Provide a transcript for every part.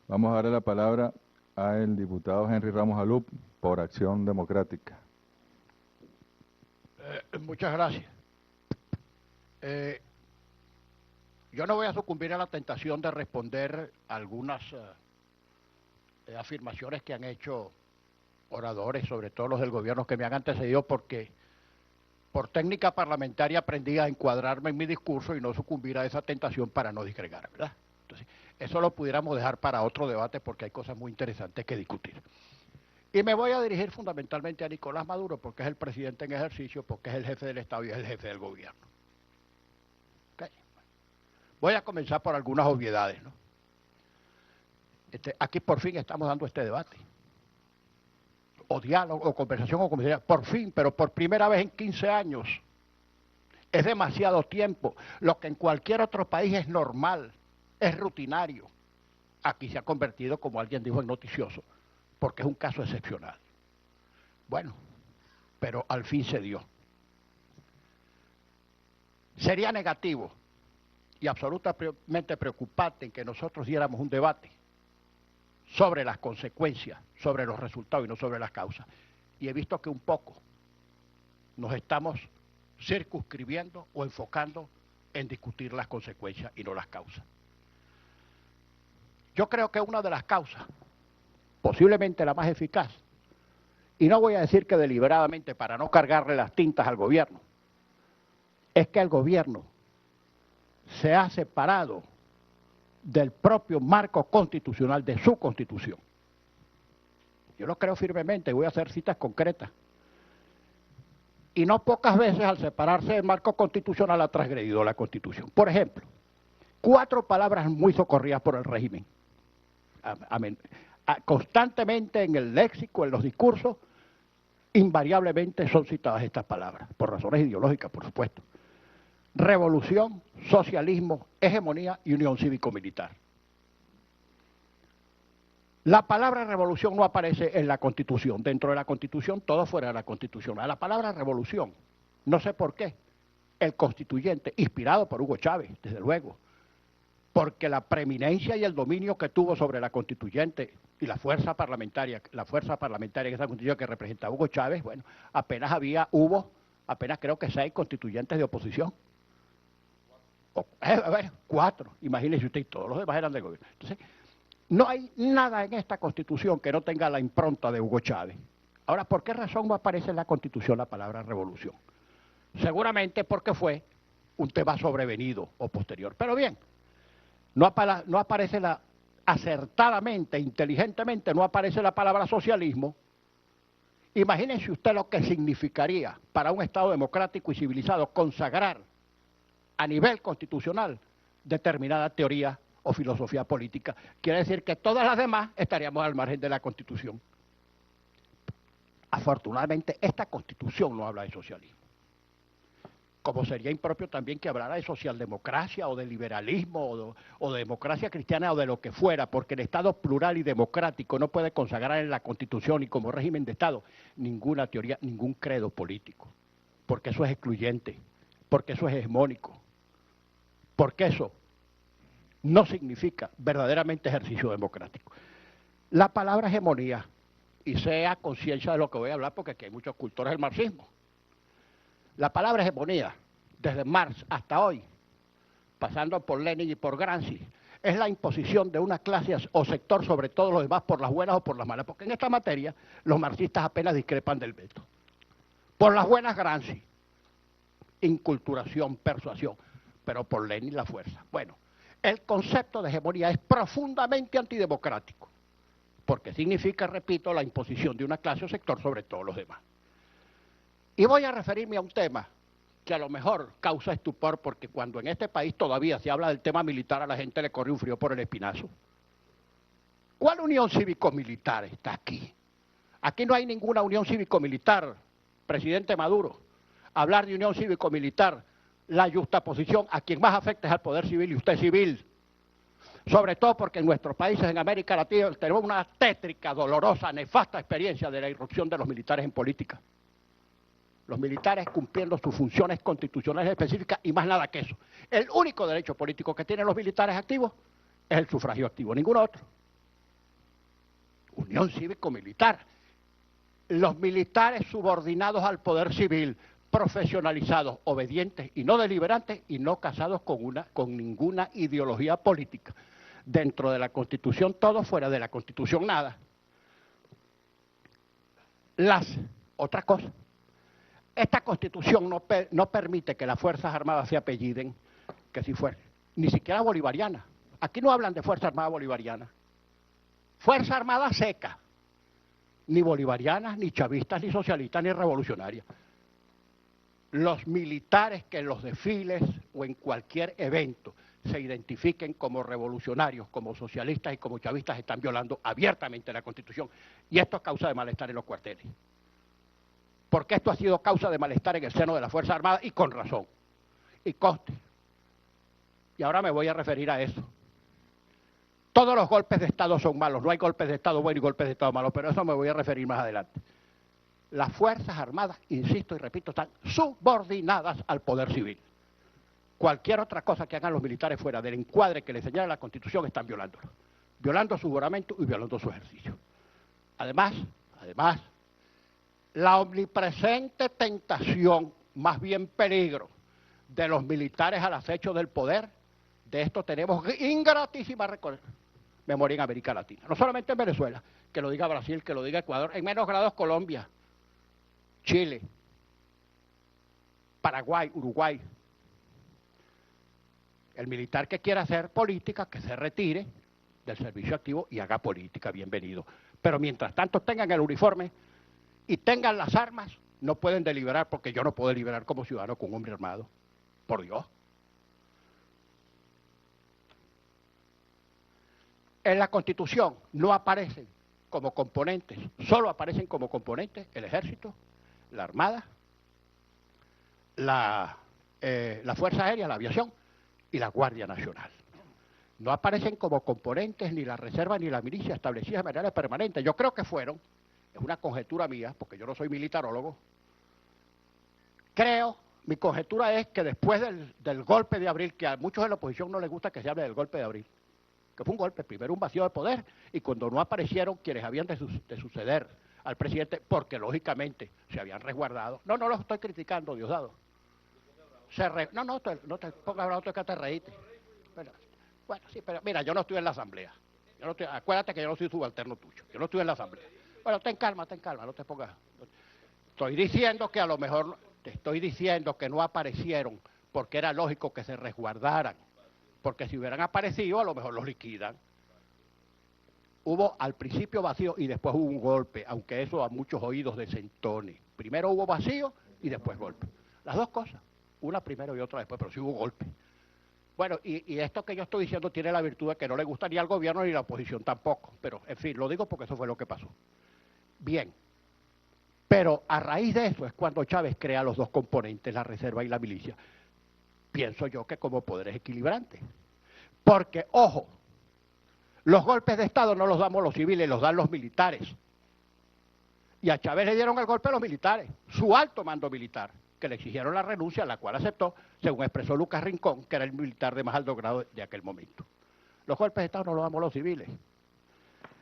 Vamos a darle la palabra al diputado Henry Ramos Alup por Acción Democrática. Muchas gracias. Yo no voy a sucumbir a la tentación de responder algunas afirmaciones que han hecho oradores, sobre todo los del gobierno que me han antecedido, porque por técnica parlamentaria aprendí a encuadrarme en mi discurso y no sucumbir a esa tentación para no disgregar, ¿verdad? Entonces, eso lo pudiéramos dejar para otro debate porque hay cosas muy interesantes que discutir. Y me voy a dirigir fundamentalmente a Nicolás Maduro porque es el presidente en ejercicio, porque es el jefe del Estado y es el jefe del gobierno. ¿Okay? Voy a comenzar por algunas obviedades, ¿no? Aquí por fin estamos dando este debate. O diálogo, o conversación, o como sea, por fin, pero por primera vez en 15 años. Es demasiado tiempo. Lo que en cualquier otro país es normal, es rutinario. Aquí se ha convertido, como alguien dijo, en noticioso, porque es un caso excepcional. Bueno, pero al fin se dio. Sería negativo y absolutamente preocupante en que nosotros diéramos un debate sobre las consecuencias, sobre los resultados y no sobre las causas. Y he visto que un poco nos estamos circunscribiendo o enfocando en discutir las consecuencias y no las causas. Yo creo que una de las causas, posiblemente la más eficaz, y no voy a decir que deliberadamente para no cargarle las tintas al gobierno, es que el gobierno se ha separado del propio marco constitucional, de su constitución. Yo lo creo firmemente, voy a hacer citas concretas. Y no pocas veces al separarse del marco constitucional ha transgredido la Constitución. Por ejemplo, 4 palabras muy socorridas por el régimen. Constantemente en el léxico, en los discursos, invariablemente son citadas estas palabras, por razones ideológicas, por supuesto. Revolución, socialismo, hegemonía y unión cívico-militar. La palabra revolución no aparece en la Constitución. Dentro de la Constitución, todo fuera de la Constitución. A la palabra revolución, no sé por qué, el constituyente, inspirado por Hugo Chávez, desde luego, porque la preeminencia y el dominio que tuvo sobre la constituyente y la fuerza parlamentaria que esa constitución que representaba Hugo Chávez, bueno, apenas creo que 6 constituyentes de oposición. 4, imagínense usted, todos los demás eran del gobierno. Entonces, no hay nada en esta Constitución que no tenga la impronta de Hugo Chávez. Ahora, ¿por qué razón no aparece en la Constitución la palabra revolución? Seguramente porque fue un tema sobrevenido o posterior. Pero bien, no aparece acertadamente, inteligentemente, no aparece la palabra socialismo. Imagínense usted lo que significaría para un Estado democrático y civilizado consagrar a nivel constitucional determinada teoría o filosofía política. Quiere decir que todas las demás estaríamos al margen de la Constitución. Afortunadamente, esta Constitución no habla de socialismo. Como sería impropio también que hablara de socialdemocracia o de liberalismo o de democracia cristiana o de lo que fuera, porque el Estado plural y democrático no puede consagrar en la Constitución y como régimen de Estado ninguna teoría, ningún credo político, porque eso es excluyente, porque eso es hegemónico, porque eso no significa verdaderamente ejercicio democrático. La palabra hegemonía, y sea conciencia de lo que voy a hablar porque aquí hay muchos cultores del marxismo. La palabra hegemonía, desde Marx hasta hoy, pasando por Lenin y por Gramsci, es la imposición de una clase o sector sobre todos los demás por las buenas o por las malas, porque en esta materia los marxistas apenas discrepan del veto. Por las buenas Gramsci, inculturación, persuasión, pero por Lenin la fuerza. Bueno, el concepto de hegemonía es profundamente antidemocrático, porque significa, repito, la imposición de una clase o sector sobre todos los demás. Y voy a referirme a un tema que a lo mejor causa estupor, porque cuando en este país todavía se habla del tema militar, a la gente le corre un frío por el espinazo. ¿Cuál unión cívico-militar está aquí? Aquí no hay ninguna unión cívico-militar, presidente Maduro. Hablar de unión cívico-militar, la justaposición a quien más afecta es al poder civil y usted es civil. Sobre todo porque en nuestros países, en América Latina, tenemos una tétrica, dolorosa, nefasta experiencia de la irrupción de los militares en política. Los militares cumpliendo sus funciones constitucionales específicas y más nada que eso. El único derecho político que tienen los militares activos es el sufragio activo, ningún otro. Unión cívico-militar. Los militares subordinados al poder civil, profesionalizados, obedientes y no deliberantes y no casados con ninguna ideología política. Dentro de la Constitución todo, fuera de la Constitución nada. Otra cosa, esta Constitución no permite que las Fuerzas Armadas se apelliden, que si fuera, ni siquiera bolivariana. Aquí no hablan de Fuerza Armada Bolivariana. Fuerza Armada seca. Ni bolivarianas, ni chavistas, ni socialistas, ni revolucionarias. Los militares que en los desfiles o en cualquier evento se identifiquen como revolucionarios, como socialistas y como chavistas están violando abiertamente la Constitución. Y esto es causa de malestar en los cuarteles. Porque esto ha sido causa de malestar en el seno de la Fuerza Armada y con razón. Y conste. Y ahora me voy a referir a eso. Todos los golpes de Estado son malos, no hay golpes de Estado buenos y golpes de Estado malos, pero a eso me voy a referir más adelante. Las Fuerzas Armadas, insisto y repito, están subordinadas al poder civil. Cualquier otra cosa que hagan los militares fuera del encuadre que les señala la Constitución están violándolo. Violando su juramento y violando su ejercicio. Además, la omnipresente tentación, más bien peligro, de los militares al acecho del poder, de esto tenemos ingratísima memoria en América Latina. No solamente en Venezuela, que lo diga Brasil, que lo diga Ecuador, en menos grados Colombia, Chile, Paraguay, Uruguay. El militar que quiera hacer política, que se retire del servicio activo y haga política, bienvenido. Pero mientras tanto tengan el uniforme y tengan las armas, no pueden deliberar, porque yo no puedo deliberar como ciudadano con un hombre armado. Por Dios. En la Constitución no aparecen como componentes, solo aparecen como componentes el Ejército, la Armada, la Fuerza Aérea, la Aviación y la Guardia Nacional. No aparecen como componentes ni la Reserva ni la milicia establecidas de manera permanente. Yo creo que fueron, es una conjetura mía, porque yo no soy militarólogo, mi conjetura es que después del golpe de abril, que a muchos de la oposición no les gusta que se hable del golpe de abril, que fue un golpe, primero un vacío de poder, y cuando no aparecieron quienes habían de suceder al presidente, porque lógicamente se habían resguardado. No lo estoy criticando, Diosdado. No te pongas bravo, que te reíste. Bueno, sí, pero mira, yo no estoy en la asamblea. Acuérdate que yo no soy subalterno tuyo. Yo no estoy en la asamblea. Bueno, ten calma, no te pongas. Estoy diciendo que a lo mejor, te estoy diciendo que no aparecieron porque era lógico que se resguardaran. Porque si hubieran aparecido, a lo mejor los liquidan. Hubo al principio vacío y después hubo un golpe, aunque eso a muchos oídos desentone. Primero hubo vacío y después golpe. Las dos cosas, una primero y otra después, pero sí hubo golpe. Bueno, y esto que yo estoy diciendo tiene la virtud de que no le gusta ni al gobierno ni a la oposición tampoco. Pero, en fin, lo digo porque eso fue lo que pasó. Bien. Pero a raíz de eso es cuando Chávez crea los dos componentes, la reserva y la milicia. Pienso yo que como poderes equilibrantes. Porque, ojo, los golpes de Estado no los damos los civiles, los dan los militares. Y a Chávez le dieron el golpe a los militares, su alto mando militar, que le exigieron la renuncia, la cual aceptó, según expresó Lucas Rincón, que era el militar de más alto grado de aquel momento. Los golpes de Estado no los damos los civiles.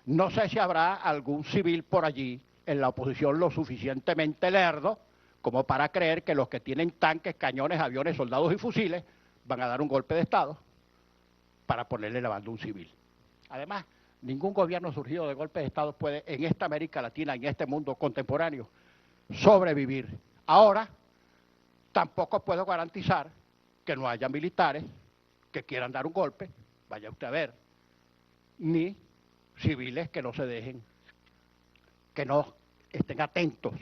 No sé si habrá algún civil por allí en la oposición lo suficientemente lerdo como para creer que los que tienen tanques, cañones, aviones, soldados y fusiles van a dar un golpe de Estado para ponerle la banda a un civil. Además, ningún gobierno surgido de golpe de Estado puede, en esta América Latina, en este mundo contemporáneo, sobrevivir. Ahora, tampoco puedo garantizar que no haya militares que quieran dar un golpe, vaya usted a ver, ni civiles que no se dejen, que no estén atentos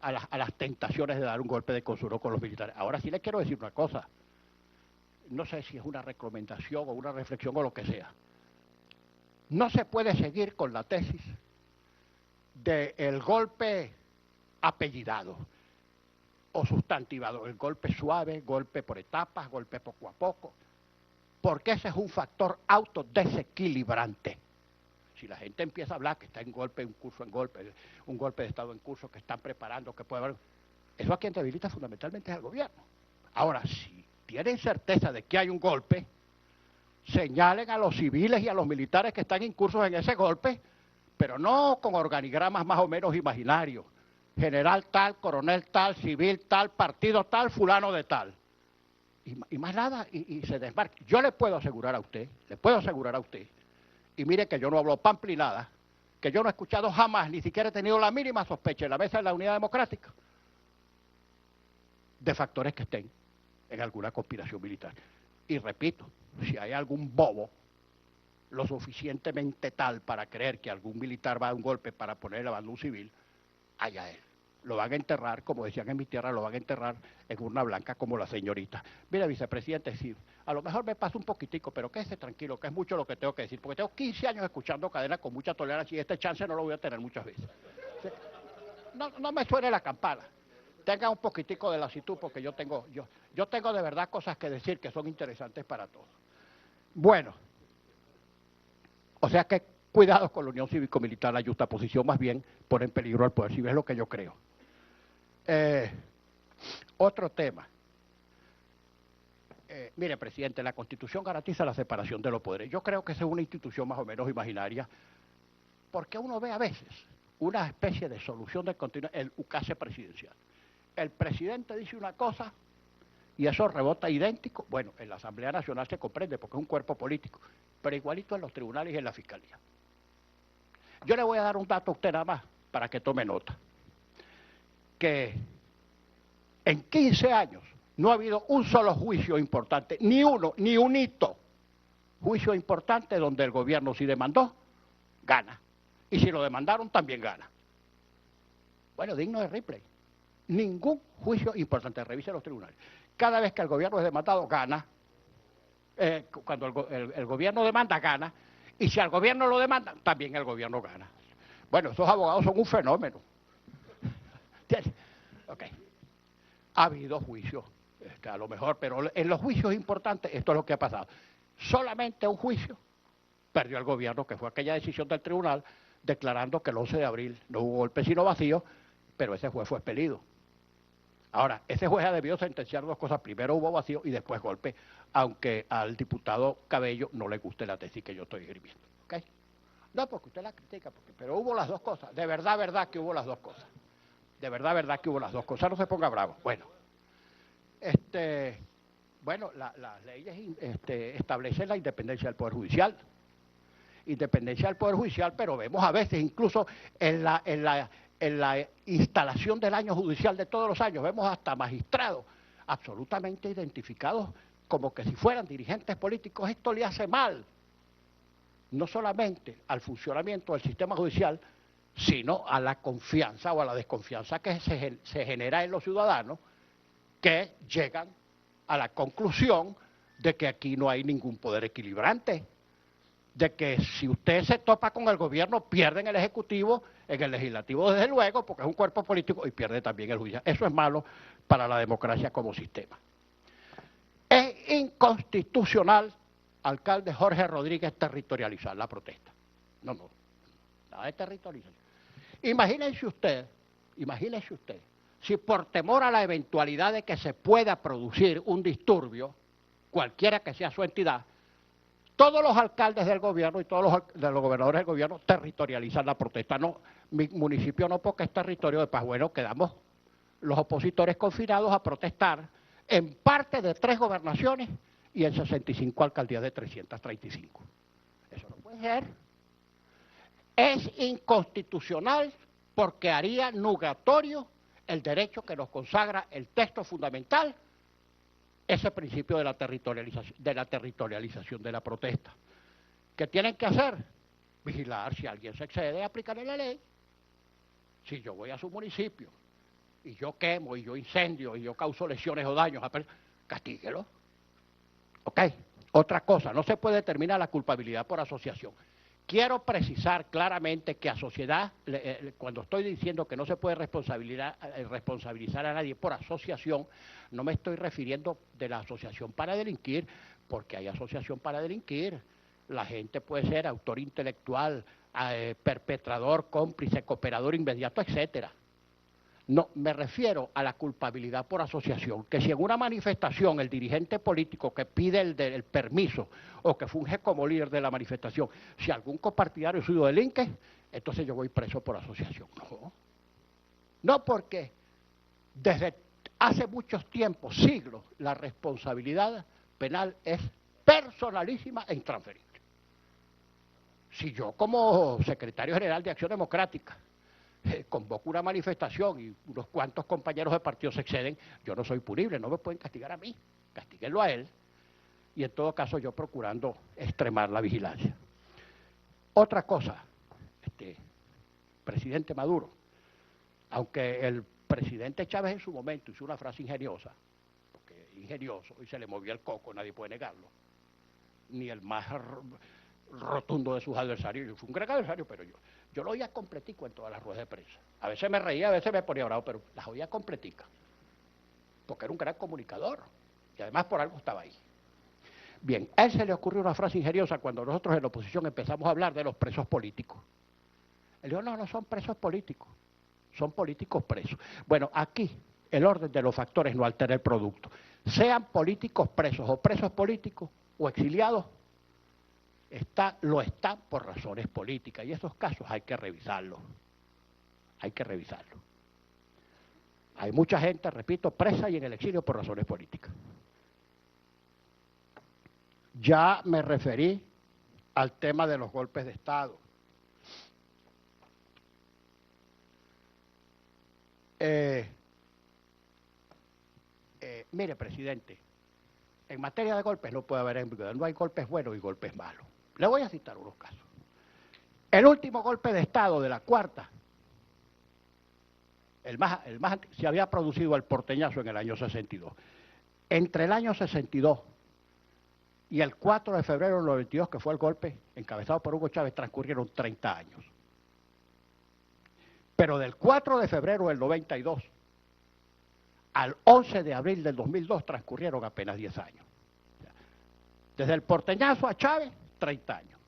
a las tentaciones de dar un golpe de consuelo con los militares. Ahora sí les quiero decir una cosa, no sé si es una recomendación o una reflexión o lo que sea. No se puede seguir con la tesis del golpe apellidado o sustantivado, el golpe suave, golpe por etapas, golpe poco a poco, porque ese es un factor autodesequilibrante. Si la gente empieza a hablar que está en golpe, un curso en golpe, un golpe de Estado en curso, que están preparando, que puede haber... Eso a quien debilita fundamentalmente es al gobierno. Ahora, si tienen certeza de que hay un golpe, señalen a los civiles y a los militares que están incursos en ese golpe pero no con organigramas más o menos imaginarios. General tal, coronel tal, civil tal, partido tal, fulano de tal. Y más nada, y se desmarca. Yo le puedo asegurar a usted, y mire que yo no hablo pamplinada, que yo no he escuchado jamás, ni siquiera he tenido la mínima sospecha en la mesa de la Unidad Democrática, de factores que estén en alguna conspiración militar. Y repito, si hay algún bobo lo suficientemente tal para creer que algún militar va a dar un golpe para poner la banda a un civil, allá él. Lo van a enterrar, como decían en mi tierra, lo van a enterrar en urna blanca como la señorita. Mira, vicepresidente, sí, a lo mejor me pasa un poquitico, pero quédese tranquilo, que es mucho lo que tengo que decir, porque tengo 15 años escuchando cadena con mucha tolerancia y este chance no lo voy a tener muchas veces. No me suene la campana. Tenga un poquitico de lasitud, porque yo tengo de verdad cosas que decir que son interesantes para todos. Bueno, o sea que cuidado con la unión cívico-militar, la yuxtaposición más bien pone en peligro al poder civil, es lo que yo creo. Otro tema. Mire, presidente, la Constitución garantiza la separación de los poderes. Yo creo que esa es una institución más o menos imaginaria, porque uno ve a veces una especie de solución del continuo, el ukase presidencial. El presidente dice una cosa y eso rebota idéntico. Bueno, en la Asamblea Nacional se comprende porque es un cuerpo político, pero igualito en los tribunales y en la Fiscalía. Yo le voy a dar un dato a usted nada más para que tome nota. Que en 15 años no ha habido un solo juicio importante, ni uno, ni un hito. Juicio importante donde el gobierno si demandó, gana. Y si lo demandaron, también gana. Bueno, digno de replay. Ningún juicio importante, revise los tribunales. Cada vez que el gobierno es demandado, gana. Cuando el gobierno demanda, gana. Y si al gobierno lo demandan, también el gobierno gana. Bueno, esos abogados son un fenómeno. Okay. Ha habido juicios, a lo mejor, pero en los juicios importantes esto es lo que ha pasado. Solamente un juicio perdió el gobierno, que fue aquella decisión del tribunal declarando que el 11 de abril no hubo golpe sino vacío, pero ese juez fue expelido. Ahora, ese juez ha debido sentenciar dos cosas, primero hubo vacío y después golpe, aunque al diputado Cabello no le guste la tesis que yo estoy escribiendo. ¿Okay? No, porque usted la critica, pero hubo las dos cosas, de verdad que hubo las dos cosas. De verdad que hubo las dos cosas, no se ponga bravo. Bueno, las leyes establecen la independencia del Poder Judicial. Independencia del Poder Judicial, pero vemos a veces, incluso en la instalación del año judicial de todos los años, vemos hasta magistrados absolutamente identificados como que si fueran dirigentes políticos. Esto le hace mal, no solamente al funcionamiento del sistema judicial, sino a la confianza o a la desconfianza que se genera en los ciudadanos, que llegan a la conclusión de que aquí no hay ningún poder equilibrante, de que si usted se topa con el gobierno, pierde en el Ejecutivo, en el Legislativo desde luego, porque es un cuerpo político, y pierde también el judicial. Eso es malo para la democracia como sistema. Es inconstitucional, alcalde Jorge Rodríguez, territorializar la protesta. No, nada de territorialización. Imagínese usted, si por temor a la eventualidad de que se pueda producir un disturbio, cualquiera que sea su entidad, todos los alcaldes del gobierno y todos los gobernadores del gobierno territorializan la protesta. No, mi municipio no, porque es territorio de paz. Bueno, quedamos los opositores confinados a protestar en parte de 3 gobernaciones y en 65 alcaldías de 335. Eso no puede ser. Es inconstitucional porque haría nugatorio el derecho que nos consagra el texto fundamental, ese principio de la territorialización de la protesta. ¿Qué tienen que hacer? Vigilar si alguien se excede, aplicarle la ley. Si yo voy a su municipio y yo quemo y yo incendio y yo causo lesiones o daños, castíguelo. ¿Ok? Otra cosa, no se puede determinar la culpabilidad por asociación. Quiero precisar claramente que a sociedad, cuando estoy diciendo que no se puede responsabilizar a nadie por asociación, no me estoy refiriendo de la asociación para delinquir, porque hay asociación para delinquir. La gente puede ser autor intelectual, perpetrador, cómplice, cooperador inmediato, etcétera. No, me refiero a la culpabilidad por asociación, que si en una manifestación el dirigente político que pide el permiso o que funge como líder de la manifestación, si algún copartidario suyo delinque, entonces yo voy preso por asociación. No, no, porque desde hace muchos tiempos, siglos, la responsabilidad penal es personalísima e intransferible. Si yo como secretario general de Acción Democrática convoco una manifestación y unos cuantos compañeros de partido se exceden, yo no soy punible, no me pueden castigar a mí, castíguenlo a él, y en todo caso yo procurando extremar la vigilancia. Otra cosa, presidente Maduro, aunque el presidente Chávez en su momento hizo una frase ingeniosa, porque ingenioso, y se le movía el coco, nadie puede negarlo, ni el más rotundo de sus adversarios, yo fui un gran adversario, pero yo lo oía completico en todas las ruedas de prensa. A veces me reía, a veces me ponía bravo, pero las oía completicas, porque era un gran comunicador, y además por algo estaba ahí. Bien, a él se le ocurrió una frase ingeniosa cuando nosotros en la oposición empezamos a hablar de los presos políticos. Él dijo, no, no son presos políticos, son políticos presos. Bueno, aquí el orden de los factores no altera el producto. Sean políticos presos o presos políticos o exiliados, lo están por razones políticas y esos casos hay que revisarlos. Hay que revisarlos. Hay mucha gente, repito, presa y en el exilio por razones políticas. Ya me referí al tema de los golpes de Estado. Mire, presidente, en materia de golpes no puede haber ambigüedad, no hay golpes buenos y golpes malos. Le voy a citar unos casos. El último golpe de Estado de la cuarta, se había producido el porteñazo en el año 62. Entre el año 62 y el 4 de febrero del 92, que fue el golpe encabezado por Hugo Chávez, transcurrieron 30 años. Pero del 4 de febrero del 92 al 11 de abril del 2002 transcurrieron apenas 10 años. Desde el porteñazo a Chávez, 30 años.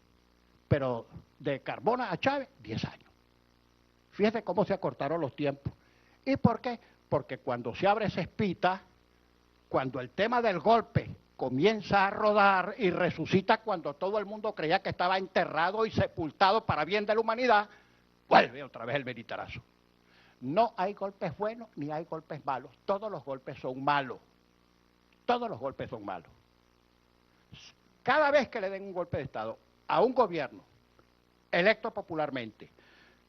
Pero de Carbona a Chávez, 10 años. Fíjate cómo se acortaron los tiempos. ¿Y por qué? Porque cuando se abre esa espita, cuando el tema del golpe comienza a rodar y resucita cuando todo el mundo creía que estaba enterrado y sepultado para bien de la humanidad, vuelve otra vez el militarazo. No hay golpes buenos ni hay golpes malos. Todos los golpes son malos. Todos los golpes son malos. Cada vez que le den un golpe de Estado a un gobierno electo popularmente,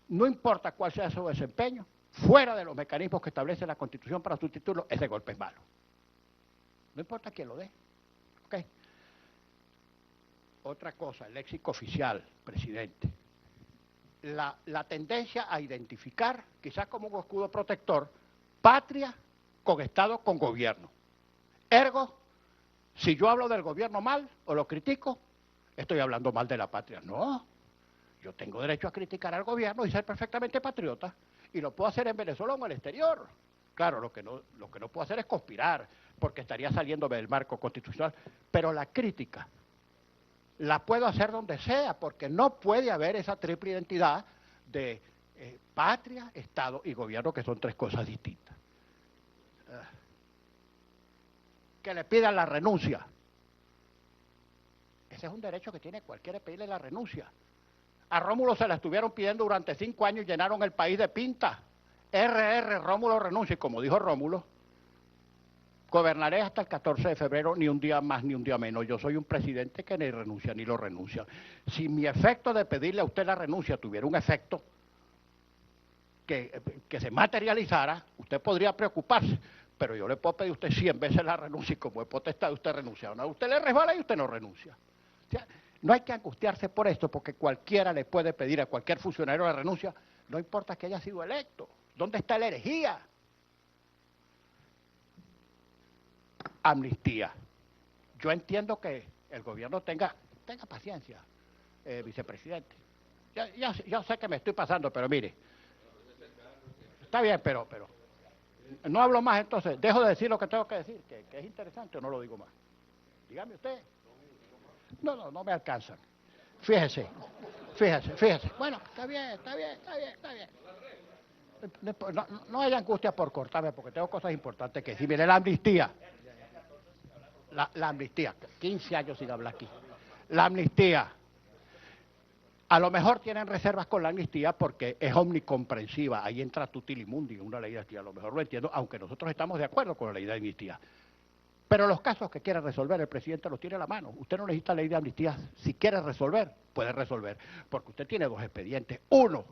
no importa cuál sea su desempeño, fuera de los mecanismos que establece la Constitución para sustituirlo, ese golpe es malo. No importa quién lo dé. ¿Okay? Otra cosa, el léxico oficial, presidente. La tendencia a identificar, quizás como un escudo protector, patria con Estado, con gobierno. Ergo, si yo hablo del gobierno mal o lo critico, estoy hablando mal de la patria. No, yo tengo derecho a criticar al gobierno y ser perfectamente patriota, y lo puedo hacer en Venezuela o en el exterior. Claro, lo que no puedo hacer es conspirar, porque estaría saliéndome del marco constitucional, pero la crítica la puedo hacer donde sea, porque no puede haber esa triple identidad de patria, Estado y gobierno, que son tres cosas distintas. Que le pidan la renuncia. Ese es un derecho que tiene cualquiera, pedirle la renuncia. A Rómulo se la estuvieron pidiendo durante 5 años y llenaron el país de pinta. Rómulo renuncia, y como dijo Rómulo, gobernaré hasta el 14 de febrero, ni un día más ni un día menos. Yo soy un presidente que ni renuncia ni lo renuncia. Si mi efecto de pedirle a usted la renuncia tuviera un efecto que se materializara, usted podría preocuparse, pero yo le puedo pedir a usted 100 veces la renuncia y como es potestad usted renuncia. No, a usted le resbala y usted no renuncia. O sea, no hay que angustiarse por esto, porque cualquiera le puede pedir a cualquier funcionario la renuncia, no importa que haya sido electo. ¿Dónde está la herejía? Amnistía. Yo entiendo que el gobierno tenga paciencia, vicepresidente. Yo sé que me estoy pasando, pero mire, está bien, pero no hablo más entonces, dejo de decir lo que tengo que decir, que es interesante o no lo digo más. Dígame usted. No me alcanzan. Fíjese. Bueno, está bien. No haya angustia por cortarme, porque tengo cosas importantes que decir. Mire, la amnistía. La amnistía, 15 años sin hablar aquí. La amnistía. A lo mejor tienen reservas con la amnistía porque es omnicomprensiva, ahí entra tutilimundi en una ley de amnistía, a lo mejor lo entiendo, aunque nosotros estamos de acuerdo con la ley de amnistía. Pero los casos que quiere resolver el presidente los tiene a la mano. Usted no necesita ley de amnistía. Si quiere resolver, puede resolver. Porque usted tiene dos expedientes. Uno,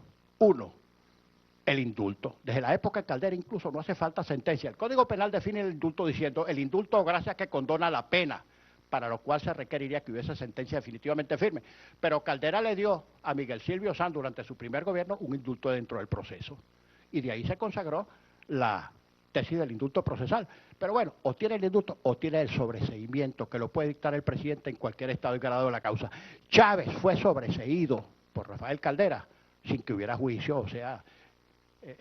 el indulto. Desde la época de Caldera incluso no hace falta sentencia. El Código Penal define el indulto diciendo el indulto gracias que condona la pena, para lo cual se requeriría que hubiese sentencia definitivamente firme. Pero Caldera le dio a Miguel Silvio Sanz durante su primer gobierno un indulto dentro del proceso. Y de ahí se consagró la tesis del indulto procesal. Pero bueno, o tiene el indulto o tiene el sobreseimiento que lo puede dictar el presidente en cualquier estado y grado de la causa. Chávez fue sobreseído por Rafael Caldera sin que hubiera juicio, o sea,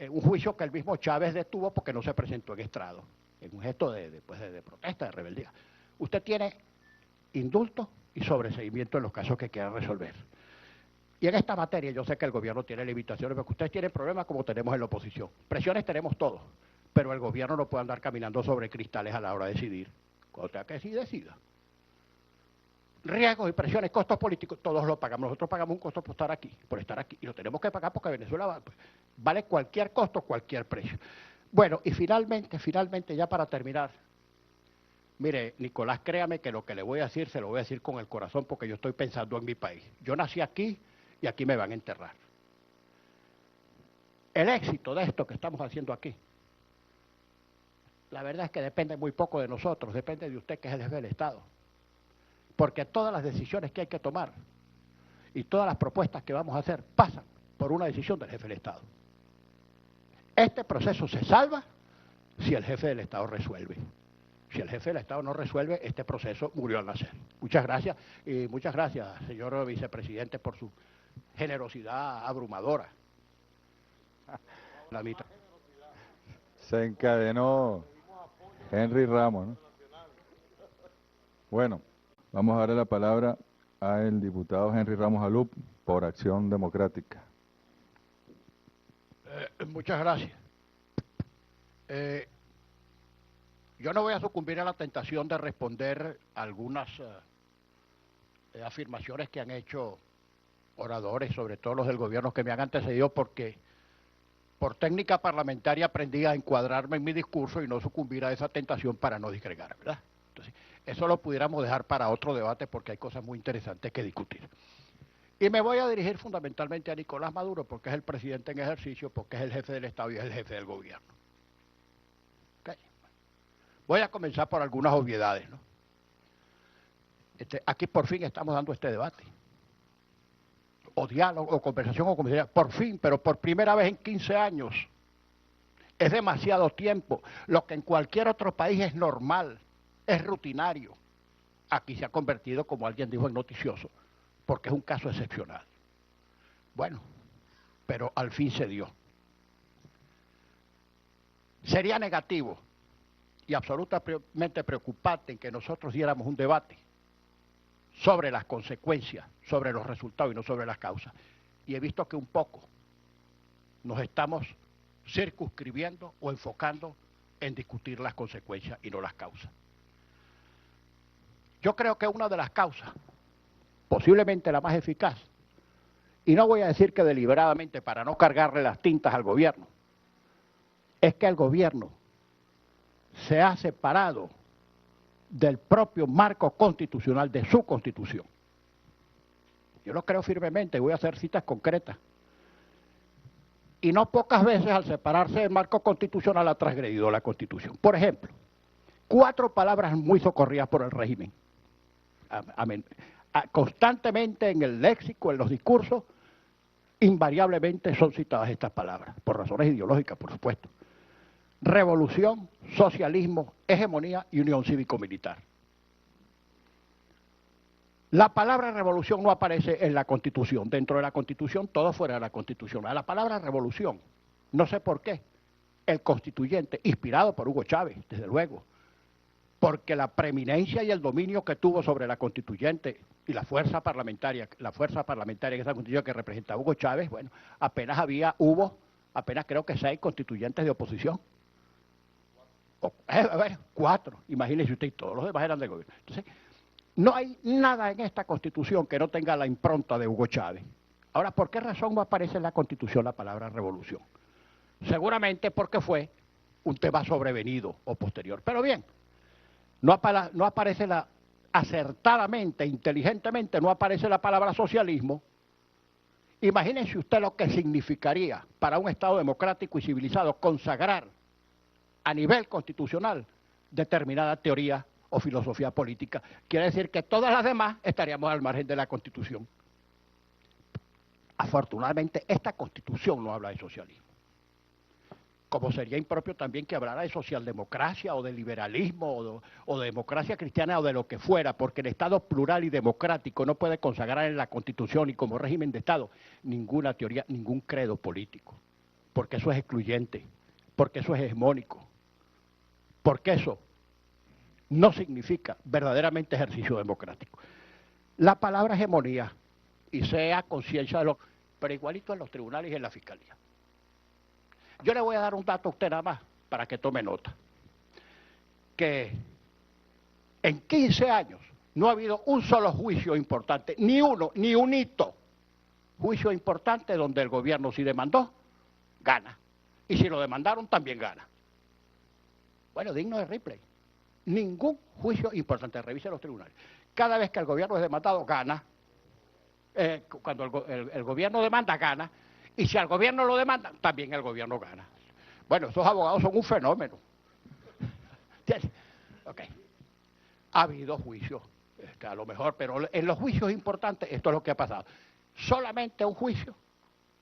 un juicio que el mismo Chávez detuvo porque no se presentó en estrado, en un gesto de protesta, de rebeldía. Usted tiene indulto y sobreseimiento en los casos que quiera resolver. Y en esta materia yo sé que el gobierno tiene limitaciones, porque ustedes tienen problemas como tenemos en la oposición. Presiones tenemos todos, pero el gobierno no puede andar caminando sobre cristales a la hora de decidir. Cuando tenga que decidir, decida. Riesgos y presiones, costos políticos, todos lo pagamos. Nosotros pagamos un costo por estar aquí. Y lo tenemos que pagar porque Venezuela vale cualquier costo, cualquier precio. Bueno, y finalmente, ya para terminar, mire, Nicolás, créame que lo que le voy a decir, se lo voy a decir con el corazón porque yo estoy pensando en mi país. Yo nací aquí y aquí me van a enterrar. El éxito de esto que estamos haciendo aquí, la verdad es que depende muy poco de nosotros, depende de usted que es el jefe del Estado. Porque todas las decisiones que hay que tomar y todas las propuestas que vamos a hacer pasan por una decisión del jefe del Estado. Este proceso se salva si el jefe del Estado resuelve. Si el jefe del Estado no resuelve, este proceso murió al nacer. Muchas gracias, y muchas gracias, señor vicepresidente, por su generosidad abrumadora. La mitad. Se encadenó Henry Ramos, ¿no? Bueno, vamos a darle la palabra al diputado Henry Ramos Alup por Acción Democrática. Muchas gracias. Yo no voy a sucumbir a la tentación de responder algunas afirmaciones que han hecho oradores, sobre todo los del gobierno que me han antecedido, porque por técnica parlamentaria aprendí a encuadrarme en mi discurso y no sucumbir a esa tentación para no disgregar, ¿verdad? Entonces, eso lo pudiéramos dejar para otro debate porque hay cosas muy interesantes que discutir. Y me voy a dirigir fundamentalmente a Nicolás Maduro porque es el presidente en ejercicio, porque es el jefe del Estado y es el jefe del gobierno. ¿Okay? Voy a comenzar por algunas obviedades, ¿no? Aquí por fin estamos dando este debate. O diálogo, o conversación, o conversación, por fin, pero por primera vez en 15 años. Es demasiado tiempo. Lo que en cualquier otro país es normal, es rutinario. Aquí se ha convertido, como alguien dijo, en noticioso, porque es un caso excepcional. Bueno, pero al fin se dio. Sería negativo y absolutamente preocupante en que nosotros diéramos un debate sobre las consecuencias, sobre los resultados y no sobre las causas. Y he visto que un poco nos estamos circunscribiendo o enfocando en discutir las consecuencias y no las causas. Yo creo que una de las causas, posiblemente la más eficaz, y no voy a decir que deliberadamente para no cargarle las tintas al gobierno, es que el gobierno se ha separado del propio marco constitucional, de su Constitución. Yo lo creo firmemente, voy a hacer citas concretas. Y no pocas veces al separarse del marco constitucional ha transgredido la Constitución. Por ejemplo, 4 palabras muy socorridas por el régimen. Constantemente en el léxico, en los discursos, invariablemente son citadas estas palabras, por razones ideológicas, por supuesto. Revolución, socialismo, hegemonía y unión cívico-militar. La palabra revolución no aparece en la Constitución. Dentro de la Constitución, todo fuera de la Constitución. A la palabra revolución, no sé por qué, el constituyente, inspirado por Hugo Chávez, desde luego, porque la preeminencia y el dominio que tuvo sobre la constituyente y la fuerza parlamentaria en esa constitución que representaba Hugo Chávez, bueno, apenas creo que 6 constituyentes de oposición. 4, imagínese usted, todos los demás eran del gobierno. Entonces, no hay nada en esta Constitución que no tenga la impronta de Hugo Chávez. Ahora, ¿por qué razón no aparece en la Constitución la palabra revolución? Seguramente porque fue un tema sobrevenido o posterior. Pero bien, no aparece acertadamente, inteligentemente, no aparece la palabra socialismo. Imagínense usted lo que significaría para un Estado democrático y civilizado consagrar a nivel constitucional determinada teoría o filosofía política. Quiere decir que todas las demás estaríamos al margen de la Constitución. Afortunadamente, esta Constitución no habla de socialismo. Como sería impropio también que hablara de socialdemocracia o de liberalismo o de democracia cristiana o de lo que fuera, porque el Estado plural y democrático no puede consagrar en la Constitución y como régimen de Estado ninguna teoría, ningún credo político, porque eso es excluyente, porque eso es hegemónico, porque eso no significa verdaderamente ejercicio democrático. La palabra hegemonía, y sea conciencia de lo, pero igualito en los tribunales y en la fiscalía. Yo le voy a dar un dato a usted nada más para que tome nota. Que en 15 años no ha habido un solo juicio importante, ni uno, ni un hito. Juicio importante donde el gobierno si demandó, gana. Y si lo demandaron, también gana. Bueno, digno de replay. Ningún juicio importante, revise los tribunales. Cada vez que el gobierno es demandado, gana. Cuando el gobierno demanda, gana. Y si al gobierno lo demandan, también el gobierno gana. Bueno, esos abogados son un fenómeno. Ok. Ha habido juicios, a lo mejor, pero en los juicios importantes esto es lo que ha pasado. Solamente un juicio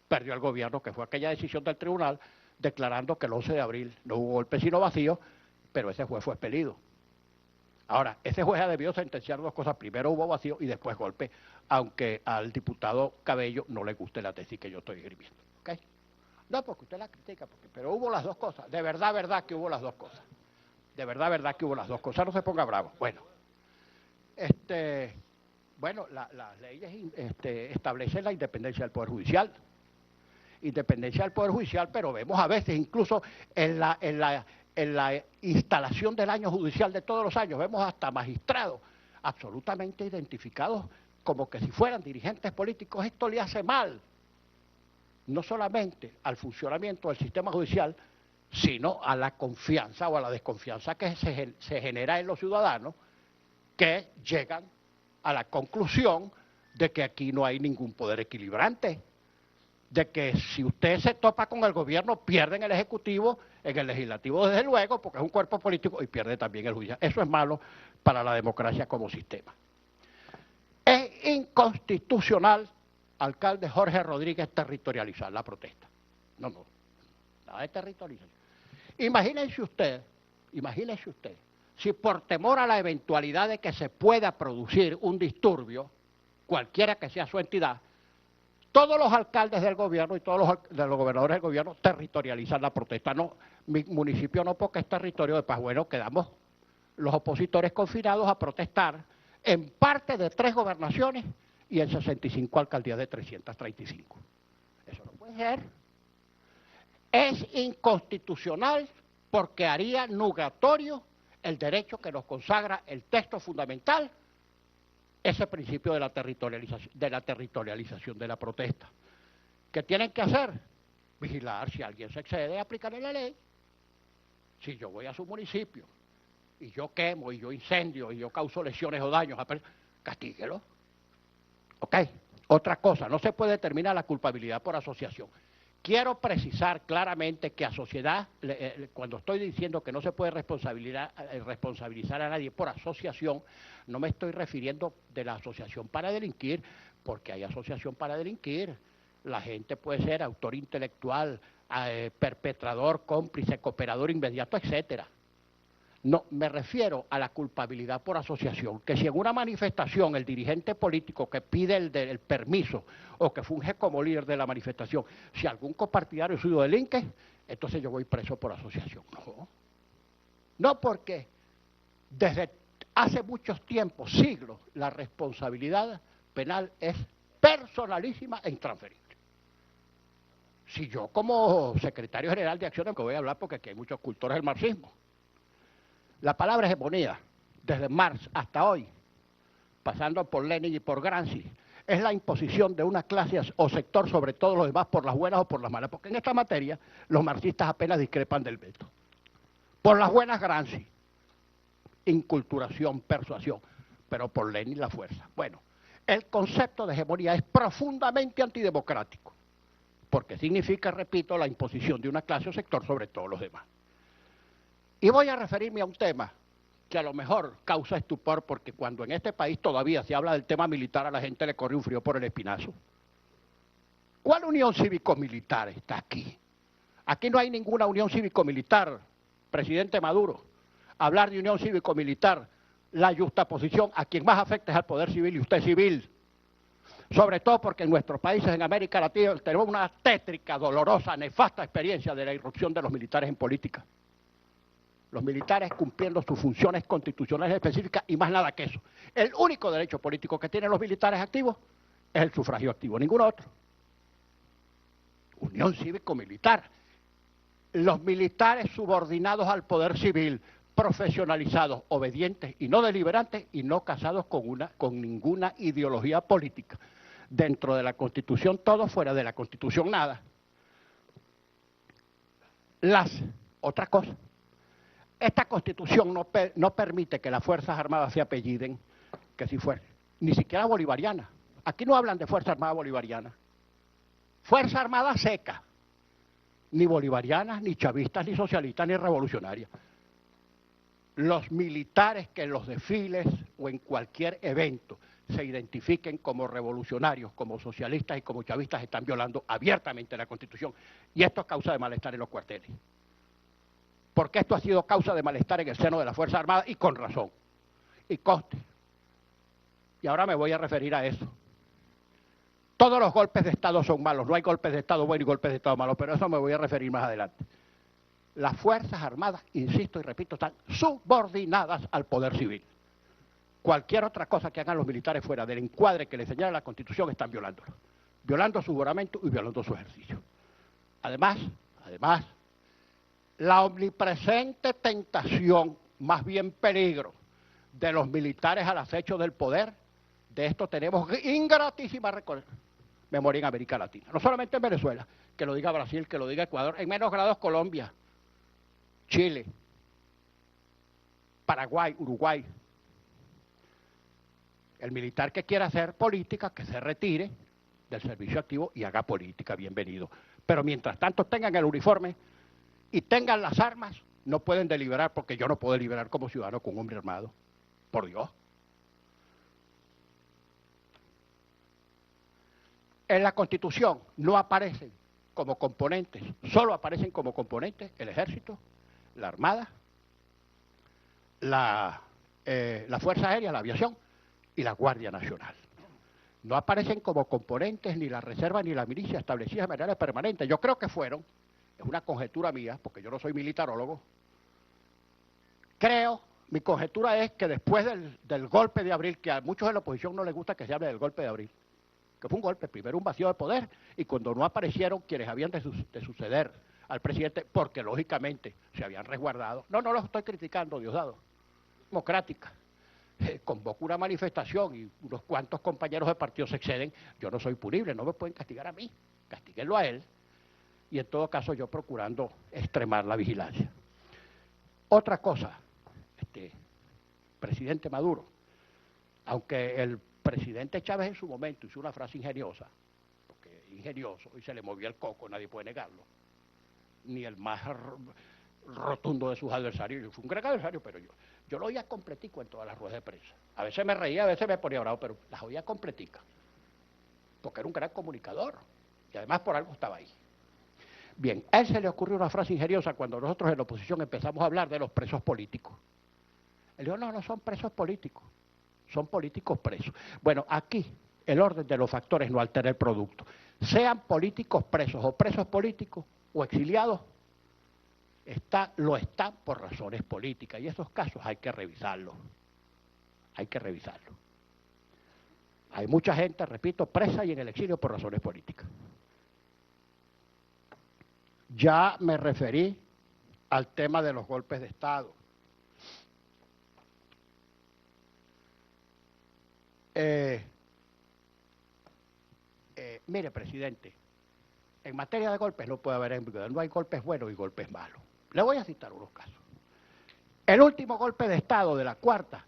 perdió el gobierno, que fue aquella decisión del tribunal declarando que el 11 de abril no hubo golpe sino vacío, pero ese juez fue expelido. Ahora, ese juez ha debido sentenciar dos cosas. Primero hubo vacío y después golpe, aunque al diputado Cabello no le guste la tesis que yo estoy escribiendo. ¿Okay? No, porque usted la critica, pero hubo las dos cosas. De verdad que hubo las dos cosas. De verdad que hubo las dos cosas. No se ponga bravo. Bueno, las leyes establecen la independencia del Poder Judicial. Independencia del Poder Judicial, pero vemos a veces incluso en la instalación del año judicial de todos los años, vemos hasta magistrados absolutamente identificados como que si fueran dirigentes políticos. Esto le hace mal, no solamente al funcionamiento del sistema judicial, sino a la confianza o a la desconfianza que se genera en los ciudadanos, que llegan a la conclusión de que aquí no hay ningún poder equilibrante, de que si usted se topa con el gobierno, pierde en el Ejecutivo, en el Legislativo desde luego, porque es un cuerpo político, y pierde también el judicial. Eso es malo para la democracia como sistema. Es inconstitucional, alcalde Jorge Rodríguez, territorializar la protesta. No, nada de territorialización. Imagínense usted, si por temor a la eventualidad de que se pueda producir un disturbio, cualquiera que sea su entidad, todos los alcaldes del gobierno y todos los gobernadores del gobierno territorializan la protesta. No, mi municipio no, porque es territorio de paz. Bueno, quedamos los opositores confinados a protestar en parte de 3 gobernaciones y en 65 alcaldías de 335. Eso no puede ser. Es inconstitucional porque haría nugatorio el derecho que nos consagra el texto fundamental, ese principio de la territorialización de la protesta. ¿Qué tienen que hacer? Vigilar si alguien se excede, aplicarle la ley. Si yo voy a su municipio y yo quemo y yo incendio y yo causo lesiones o daños, castíguelo. ¿Ok? Otra cosa, no se puede determinar la culpabilidad por asociación. Quiero precisar claramente que a sociedad, cuando estoy diciendo que no se puede responsabilizar a nadie por asociación, no me estoy refiriendo de la asociación para delinquir, porque hay asociación para delinquir. La gente puede ser autor intelectual, perpetrador, cómplice, cooperador inmediato, etcétera. No, me refiero a la culpabilidad por asociación, que si en una manifestación el dirigente político que pide el permiso o que funge como líder de la manifestación, si algún copartidario suyo delinque, entonces yo voy preso por asociación. No, porque desde hace muchos tiempos, siglos, la responsabilidad penal es personalísima e intransferible. Si yo como secretario general de Acción, que voy a hablar porque aquí hay muchos cultores del marxismo, la palabra hegemonía, desde Marx hasta hoy, pasando por Lenin y por Gramsci, es la imposición de una clase o sector sobre todos los demás por las buenas o por las malas, porque en esta materia los marxistas apenas discrepan del veto. Por las buenas, Gramsci, inculturación, persuasión, pero por Lenin la fuerza. Bueno, el concepto de hegemonía es profundamente antidemocrático, porque significa, repito, la imposición de una clase o sector sobre todos los demás. Y voy a referirme a un tema que a lo mejor causa estupor, porque cuando en este país todavía se habla del tema militar, a la gente le corre un frío por el espinazo. ¿Cuál unión cívico-militar está aquí? Aquí no hay ninguna unión cívico-militar, presidente Maduro. Hablar de unión cívico-militar, la yuxtaposición a quien más afecta es al poder civil, y usted es civil. Sobre todo porque en nuestros países, en América Latina, tenemos una tétrica, dolorosa, nefasta experiencia de la irrupción de los militares en política. Los militares cumpliendo sus funciones constitucionales específicas y más nada que eso. El único derecho político que tienen los militares activos es el sufragio activo, ninguno otro. Unión cívico-militar. Los militares subordinados al poder civil, profesionalizados, obedientes y no deliberantes y no casados con ninguna ideología política. Dentro de la Constitución todo, fuera de la Constitución nada. Otra cosa. Esta Constitución no permite que las Fuerzas Armadas se apelliden, que si fuera, ni siquiera bolivariana. Aquí no hablan de Fuerza Armada bolivariana. Fuerza Armada seca, ni bolivarianas, ni chavistas, ni socialistas, ni revolucionarias. Los militares que en los desfiles o en cualquier evento se identifiquen como revolucionarios, como socialistas y como chavistas están violando abiertamente la Constitución. Y esto es causa de malestar en los cuarteles. Porque esto ha sido causa de malestar en el seno de la Fuerza Armada y con razón. Y conste. Y ahora me voy a referir a eso. Todos los golpes de Estado son malos, no hay golpes de Estado buenos y golpes de Estado malos, pero a eso me voy a referir más adelante. Las Fuerzas Armadas, insisto y repito, están subordinadas al poder civil. Cualquier otra cosa que hagan los militares fuera del encuadre que les señala la Constitución están violándolo. Violando su juramento y violando su ejercicio. Además, la omnipresente tentación, más bien peligro, de los militares al acecho del poder, de esto tenemos ingratísima memoria en América Latina. No solamente en Venezuela, que lo diga Brasil, que lo diga Ecuador, en menos grados Colombia, Chile, Paraguay, Uruguay. El militar que quiera hacer política, que se retire del servicio activo y haga política, bienvenido. Pero mientras tanto tengan el uniforme y tengan las armas, no pueden deliberar, porque yo no puedo deliberar como ciudadano con un hombre armado. Por Dios. En la Constitución no aparecen como componentes, solo aparecen como componentes el Ejército, la Armada, la Fuerza Aérea, la Aviación y la Guardia Nacional. No aparecen como componentes ni la Reserva ni la milicia establecidas de manera permanente. Yo creo que fueron, es una conjetura mía, porque yo no soy militarólogo, mi conjetura es que después del golpe de abril, que a muchos de la oposición no les gusta que se hable del golpe de abril, que fue un golpe, primero un vacío de poder, y cuando no aparecieron quienes habían de suceder al presidente, porque lógicamente se habían resguardado. No los estoy criticando, Diosdado. Democrática. Convoco una manifestación y unos cuantos compañeros de partido se exceden, yo no soy punible, no me pueden castigar a mí, castíguenlo a él, y en todo caso yo procurando extremar la vigilancia. Otra cosa, presidente Maduro, aunque el presidente Chávez en su momento hizo una frase ingeniosa, porque ingenioso, y se le movía el coco, nadie puede negarlo, ni el más rotundo de sus adversarios, fue un gran adversario, pero yo lo oía completico en todas las ruedas de prensa. A veces me reía, a veces me ponía bravo, pero las oía completicas, porque era un gran comunicador, y además por algo estaba ahí. Bien, a él se le ocurrió una frase ingeniosa cuando nosotros en la oposición empezamos a hablar de los presos políticos. Él dijo, no son presos políticos, son políticos presos. Bueno, aquí el orden de los factores no altera el producto. Sean políticos presos o presos políticos o exiliados, lo están por razones políticas, y esos casos hay que revisarlos. Hay que revisarlos. Hay mucha gente, repito, presa y en el exilio por razones políticas. Ya me referí al tema de los golpes de Estado. Mire, presidente, en materia de golpes no puede haber ambigüedad, no hay golpes buenos y golpes malos. Le voy a citar unos casos. El último golpe de Estado de la Cuarta,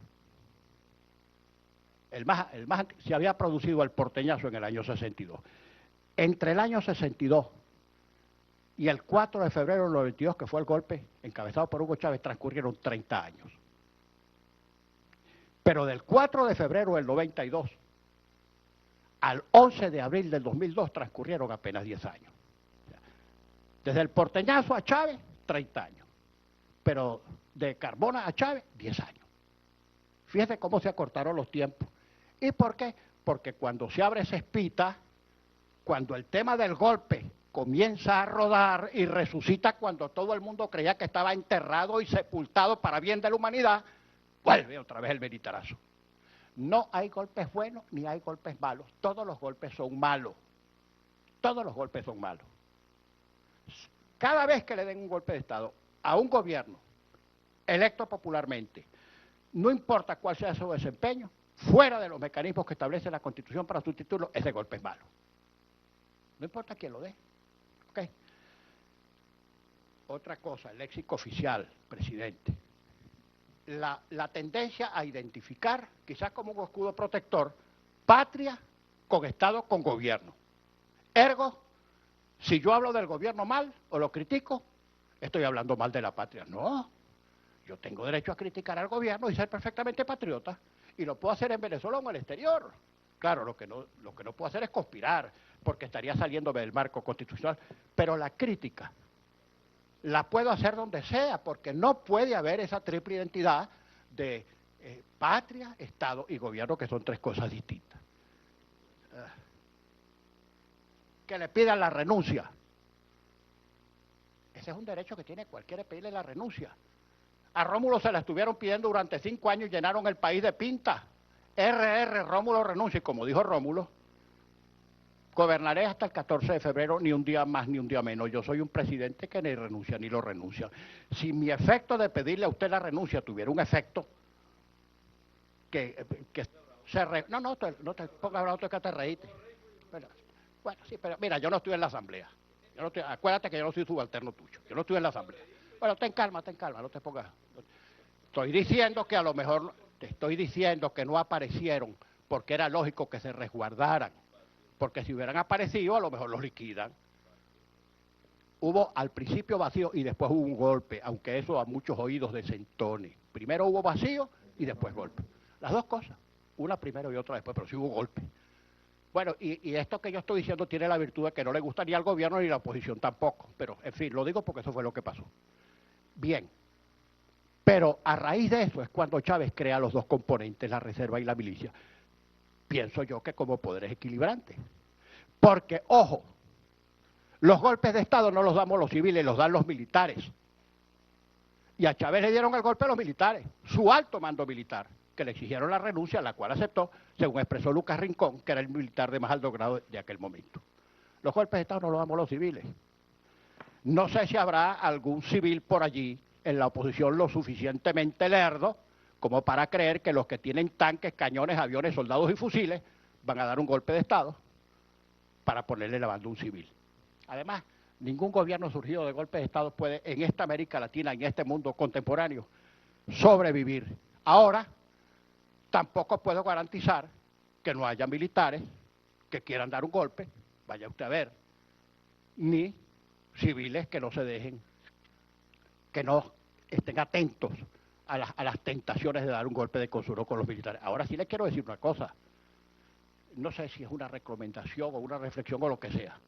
se había producido el porteñazo en el año 62. Entre el año 62 y el 4 de febrero del 92, que fue el golpe encabezado por Hugo Chávez, transcurrieron 30 años. Pero del 4 de febrero del 92 al 11 de abril del 2002 transcurrieron apenas 10 años. Desde el porteñazo a Chávez, 30 años. Pero de Carmona a Chávez, 10 años. Fíjese cómo se acortaron los tiempos. ¿Y por qué? Porque cuando se abre esa espita, cuando el tema del golpe comienza a rodar y resucita cuando todo el mundo creía que estaba enterrado y sepultado para bien de la humanidad, vuelve otra vez el militarazo. No hay golpes buenos ni hay golpes malos. Todos los golpes son malos. Todos los golpes son malos. Cada vez que le den un golpe de Estado a un gobierno electo popularmente, no importa cuál sea su desempeño, fuera de los mecanismos que establece la Constitución para sustituirlo, ese golpe es malo. No importa quién lo dé. ¿Okay? Otra cosa, el léxico oficial, presidente. La tendencia a identificar, quizás como un escudo protector, patria con Estado con gobierno. Ergo, si yo hablo del gobierno mal o lo critico, estoy hablando mal de la patria. No, yo tengo derecho a criticar al gobierno y ser perfectamente patriota, y lo puedo hacer en Venezuela o en el exterior. Claro, lo que no puedo hacer es conspirar, porque estaría saliéndome del marco constitucional, pero la crítica la puedo hacer donde sea, porque no puede haber esa triple identidad de patria, Estado y gobierno, que son tres cosas distintas. Que le pidan la renuncia. Ese es un derecho que tiene cualquiera, pedirle la renuncia. A Rómulo se la estuvieron pidiendo durante 5 años y llenaron el país de pinta. Rómulo renuncia, y como dijo Rómulo, gobernaré hasta el 14 de febrero, ni un día más ni un día menos. Yo soy un presidente que ni renuncia ni lo renuncia. Si mi efecto de pedirle a usted la renuncia tuviera un efecto que no te pongas bravo, que te reíste. Bueno, sí, pero mira, yo no estoy en la asamblea. Acuérdate que yo no soy subalterno tuyo. Yo no estoy en la asamblea. Bueno, ten calma, no te pongas. Estoy diciendo que a lo mejor, te estoy diciendo que no aparecieron porque era lógico que se resguardaran. Porque si hubieran aparecido, a lo mejor los liquidan. Hubo al principio vacío y después hubo un golpe, aunque eso a muchos oídos desentone. Primero hubo vacío y después golpe. Las dos cosas, una primero y otra después, pero sí hubo golpe. Bueno, y esto que yo estoy diciendo tiene la virtud de que no le gusta ni al gobierno ni a la oposición tampoco. Pero, en fin, lo digo porque eso fue lo que pasó. Bien, pero a raíz de eso es cuando Chávez crea los dos componentes, la reserva y la milicia. Pienso yo que como poderes equilibrantes. Porque, ojo, los golpes de Estado no los damos los civiles, los dan los militares. Y a Chávez le dieron el golpe a los militares, su alto mando militar, que le exigieron la renuncia, la cual aceptó, según expresó Lucas Rincón, que era el militar de más alto grado de aquel momento. Los golpes de Estado no los damos los civiles. No sé si habrá algún civil por allí en la oposición lo suficientemente lerdo como para creer que los que tienen tanques, cañones, aviones, soldados y fusiles van a dar un golpe de Estado para ponerle la banda a un civil. Además, ningún gobierno surgido de golpe de Estado puede, en esta América Latina, en este mundo contemporáneo, sobrevivir. Ahora, tampoco puedo garantizar que no haya militares que quieran dar un golpe, vaya usted a ver, ni civiles que no se dejen, que no estén atentos a las tentaciones de dar un golpe de consuelo con los militares. Ahora sí les quiero decir una cosa, no sé si es una recomendación o una reflexión o lo que sea.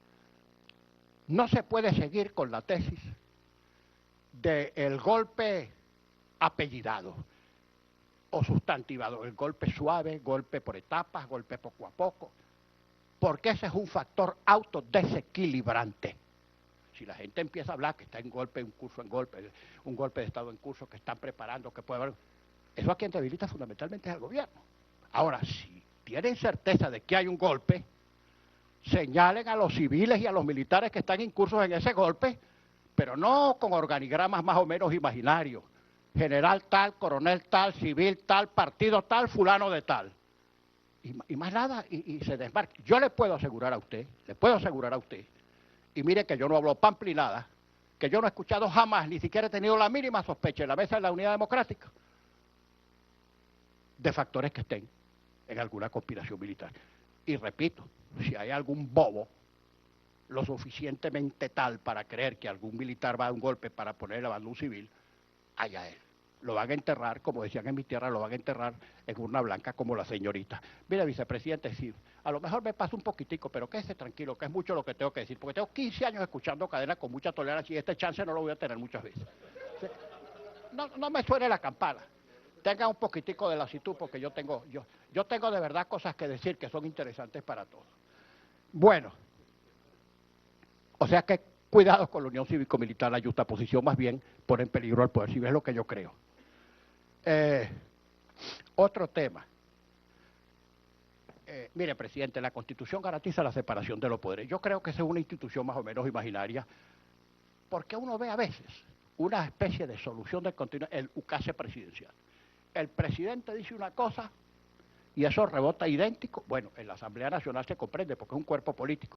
No se puede seguir con la tesis del golpe apellidado o sustantivado, el golpe suave, golpe por etapas, golpe poco a poco, porque ese es un factor autodesequilibrante. Si la gente empieza a hablar que está en golpe, un curso en golpe, un golpe de Estado en curso, que están preparando, que puede haber, eso a quien debilita fundamentalmente es al gobierno. Ahora, si tienen certeza de que hay un golpe, señalen a los civiles y a los militares que están incursos en ese golpe, pero no con organigramas más o menos imaginarios. General tal, coronel tal, civil tal, partido tal, fulano de tal. y más nada, y se desmarque. Yo le puedo asegurar a usted, y mire que yo no hablo pample nada, que yo no he escuchado jamás, ni siquiera he tenido la mínima sospecha en la mesa de la Unidad Democrática de factores que estén en alguna conspiración militar. Y repito, si hay algún bobo lo suficientemente tal para creer que algún militar va a dar un golpe para poner la banda a un civil, allá él. Lo van a enterrar, como decían en mi tierra, lo van a enterrar en urna blanca como la señorita. Mire, vicepresidente, sí, a lo mejor me pasa un poquitico, pero quédese tranquilo, que es mucho lo que tengo que decir, porque tengo 15 años escuchando cadena con mucha tolerancia y este chance no lo voy a tener muchas veces. No me suene la campana. Tenga un poquitico de lasitud, porque yo tengo de verdad cosas que decir que son interesantes para todos. Bueno, o sea que cuidado con la unión cívico-militar, la justaposición más bien pone en peligro al poder civil, es lo que yo creo. Otro tema. Mire, presidente, la Constitución garantiza la separación de los poderes. Yo creo que esa es una institución más o menos imaginaria, porque uno ve a veces una especie de solución del continuo, el ukase presidencial. El presidente dice una cosa y eso rebota idéntico. Bueno, en la Asamblea Nacional se comprende porque es un cuerpo político.